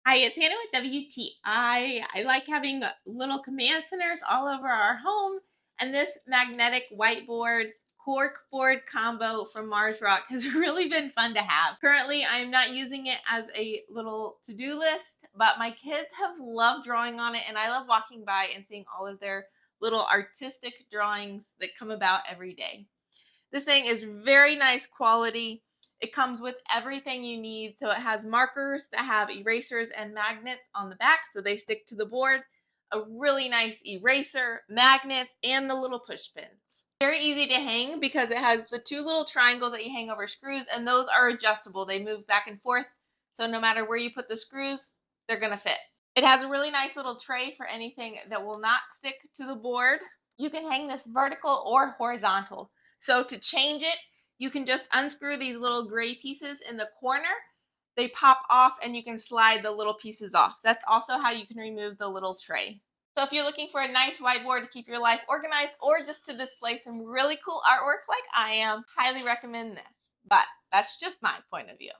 Hi, it's Hannah with WTI. I like having little command centers all over our home, and this magnetic whiteboard cork board combo from Marsrock has really been fun to have. Currently, I'm not using it as a little to-do list, but my kids have loved drawing on it, and I love walking by and seeing all of their little artistic drawings that come about every day. This thing is very nice quality. It comes with everything you need. So it has markers that have erasers and magnets on the back so they stick to the board. A really nice eraser, magnets, and the little push pins. Very easy to hang because it has the two little triangles that you hang over screws, and those are adjustable. They move back and forth. So no matter where you put the screws, they're going to fit. It has a really nice little tray for anything that will not stick to the board. You can hang this vertical or horizontal. So to change it, you can just unscrew these little gray pieces in the corner. They pop off and you can slide the little pieces off. That's also how you can remove the little tray. So if you're looking for a nice whiteboard to keep your life organized or just to display some really cool artwork like I am, highly recommend this. But that's just my point of view.